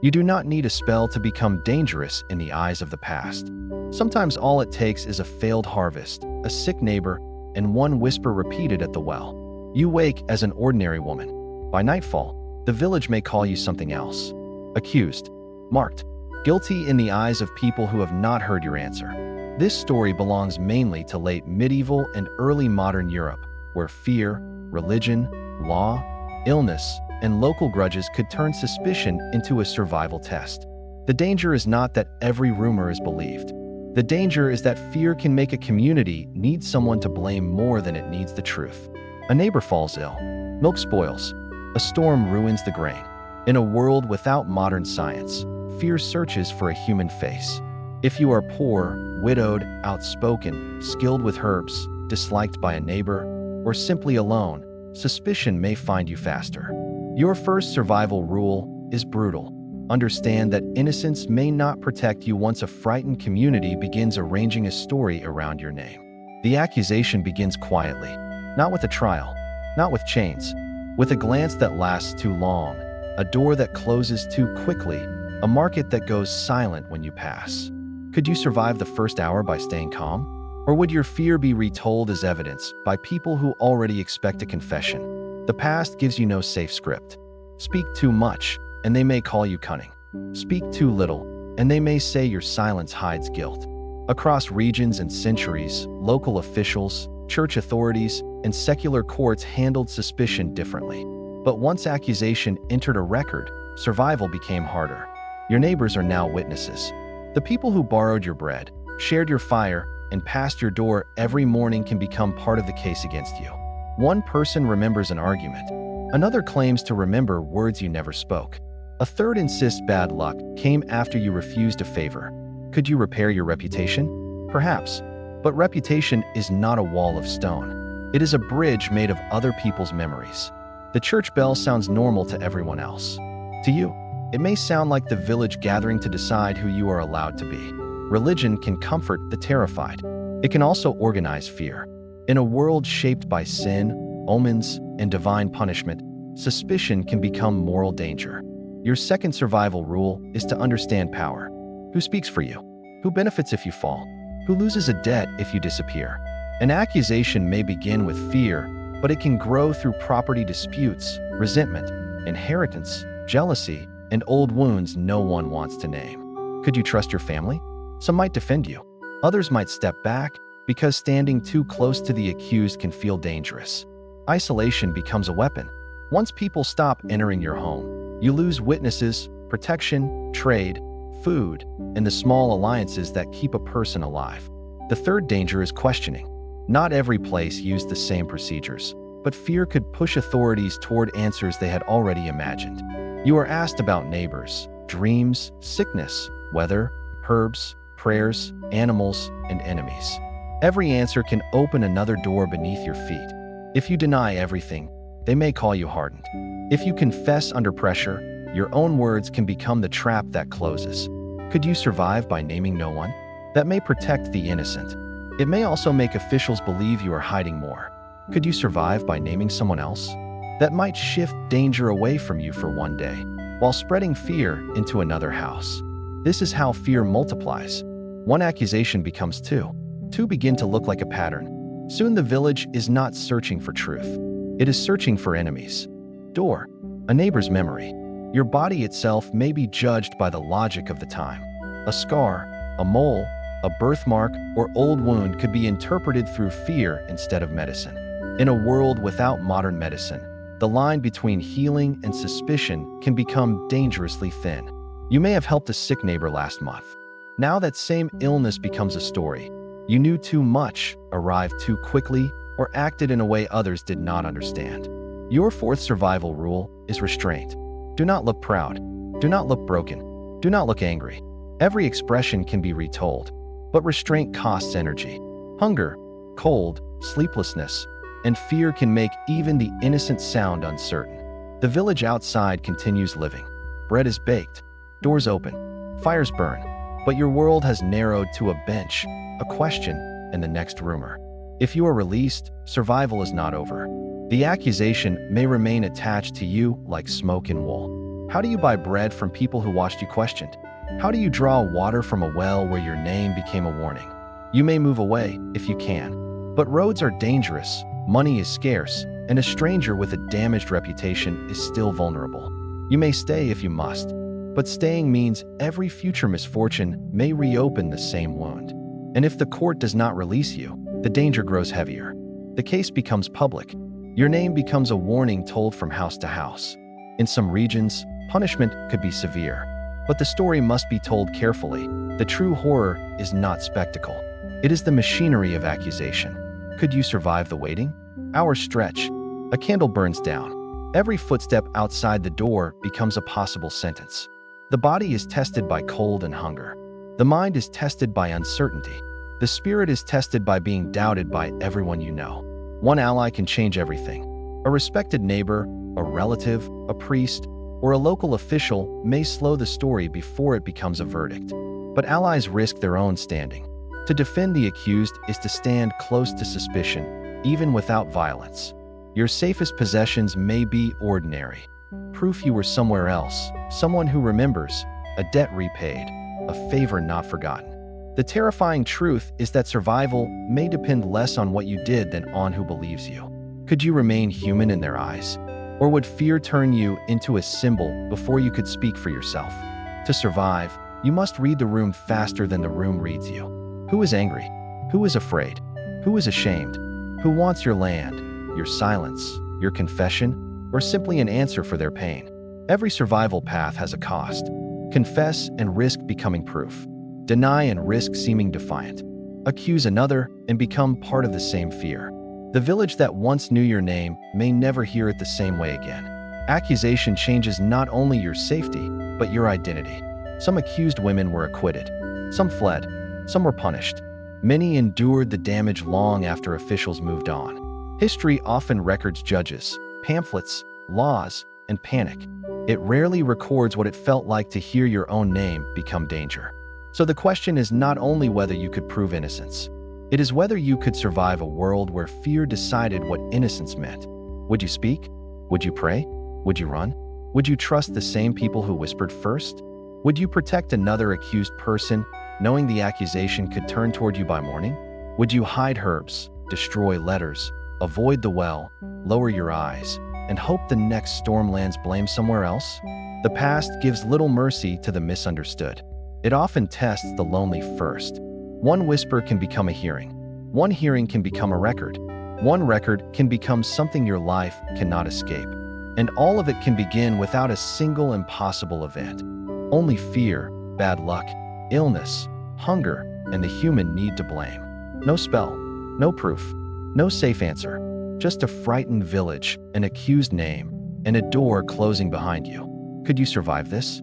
You do not need a spell to become dangerous in the eyes of the past. Sometimes all it takes is a failed harvest, a sick neighbor, and one whisper repeated at the well. You wake as an ordinary woman. By nightfall, the village may call you something else. Accused, marked, guilty in the eyes of people who have not heard your answer. This story belongs mainly to late medieval and early modern Europe, where fear, religion, law, illness, and local grudges could turn suspicion into a survival test. The danger is not that every rumor is believed. The danger is that fear can make a community need someone to blame more than it needs the truth. A neighbor falls ill. Milk spoils. A storm ruins the grain. In a world without modern science, fear searches for a human face. If you are poor, widowed, outspoken, skilled with herbs, disliked by a neighbor, or simply alone, suspicion may find you faster. Your first survival rule is brutal. Understand that innocence may not protect you once a frightened community begins arranging a story around your name. The accusation begins quietly, not with a trial, not with chains, with a glance that lasts too long, a door that closes too quickly, a market that goes silent when you pass. Could you survive the first hour by staying calm? Or would your fear be retold as evidence by people who already expect a confession? The past gives you no safe script. Speak too much, and they may call you cunning. Speak too little, and they may say your silence hides guilt. Across regions and centuries, local officials, church authorities, and secular courts handled suspicion differently. But once accusation entered a record, survival became harder. Your neighbors are now witnesses. The people who borrowed your bread, shared your fire, and passed your door every morning can become part of the case against you. One person remembers an argument. Another claims to remember words you never spoke. A third insists bad luck came after you refused a favor. Could you repair your reputation? Perhaps. But reputation is not a wall of stone. It is a bridge made of other people's memories. The church bell sounds normal to everyone else. To you, it may sound like the village gathering to decide who you are allowed to be. Religion can comfort the terrified. It can also organize fear. In a world shaped by sin, omens, and divine punishment, suspicion can become moral danger. Your second survival rule is to understand power. Who speaks for you? Who benefits if you fall? Who loses a debt if you disappear? An accusation may begin with fear, but it can grow through property disputes, resentment, inheritance, jealousy, and old wounds no one wants to name. Could you trust your family? Some might defend you. Others might step back because standing too close to the accused can feel dangerous. Isolation becomes a weapon. Once people stop entering your home, you lose witnesses, protection, trade, food, and the small alliances that keep a person alive. The third danger is questioning. Not every place used the same procedures, but fear could push authorities toward answers they had already imagined. You are asked about neighbors, dreams, sickness, weather, herbs, prayers, animals, and enemies. Every answer can open another door beneath your feet. If you deny everything, they may call you hardened. If you confess under pressure, your own words can become the trap that closes. Could you survive by naming no one? That may protect the innocent. It may also make officials believe you are hiding more. Could you survive by naming someone else? That might shift danger away from you for one day, while spreading fear into another house. This is how fear multiplies. One accusation becomes two. Two begin to look like a pattern. Soon the village is not searching for truth. It is searching for enemies. Door, a neighbor's memory. Your body itself may be judged by the logic of the time. A scar, a mole, a birthmark, or old wound could be interpreted through fear instead of medicine. In a world without modern medicine, the line between healing and suspicion can become dangerously thin. You may have helped a sick neighbor last month. Now that same illness becomes a story. You knew too much, arrived too quickly, or acted in a way others did not understand. Your fourth survival rule is restraint. Do not look proud. Do not look broken. Do not look angry. Every expression can be retold, but restraint costs energy. Hunger, cold, sleeplessness, and fear can make even the innocent sound uncertain. The village outside continues living. Bread is baked, doors open, fires burn, but your world has narrowed to a bench, a question, and the next rumor. If you are released, survival is not over. The accusation may remain attached to you like smoke and wool. How do you buy bread from people who watched you questioned? How do you draw water from a well where your name became a warning? You may move away if you can, but roads are dangerous, money is scarce, and a stranger with a damaged reputation is still vulnerable. You may stay if you must, but staying means every future misfortune may reopen the same wound. And if the court does not release you, the danger grows heavier. The case becomes public. Your name becomes a warning told from house to house. In some regions, punishment could be severe, but the story must be told carefully. The true horror is not spectacle. It is the machinery of accusation. Could you survive the waiting? Hours stretch. A candle burns down. Every footstep outside the door becomes a possible sentence. The body is tested by cold and hunger. The mind is tested by uncertainty. The spirit is tested by being doubted by everyone you know. One ally can change everything. A respected neighbor, a relative, a priest, or a local official may slow the story before it becomes a verdict. But allies risk their own standing. To defend the accused is to stand close to suspicion, even without violence. Your safest possessions may be ordinary. Proof you were somewhere else, someone who remembers, a debt repaid, a favor not forgotten. The terrifying truth is that survival may depend less on what you did than on who believes you. Could you remain human in their eyes? Or would fear turn you into a symbol before you could speak for yourself? To survive, you must read the room faster than the room reads you. Who is angry? Who is afraid? Who is ashamed? Who wants your land, your silence, your confession, or simply an answer for their pain? Every survival path has a cost. Confess and risk becoming proof. Deny and risk seeming defiant. Accuse another and become part of the same fear. The village that once knew your name may never hear it the same way again. Accusation changes not only your safety, but your identity. Some accused women were acquitted. Some fled. Some were punished. Many endured the damage long after officials moved on. History often records judges, pamphlets, laws, and panic. It rarely records what it felt like to hear your own name become danger. So the question is not only whether you could prove innocence, it is whether you could survive a world where fear decided what innocence meant. Would you speak? Would you pray? Would you run? Would you trust the same people who whispered first? Would you protect another accused person, knowing the accusation could turn toward you by morning? Would you hide herbs, destroy letters, avoid the well, lower your eyes, and hope the next storm lands blame somewhere else? The past gives little mercy to the misunderstood. It often tests the lonely first. One whisper can become a hearing. One hearing can become a record. One record can become something your life cannot escape. And all of it can begin without a single impossible event. Only fear, bad luck, illness, hunger, and the human need to blame. No spell, no proof, no safe answer. Just a frightened village, an accused name, and a door closing behind you. Could you survive this?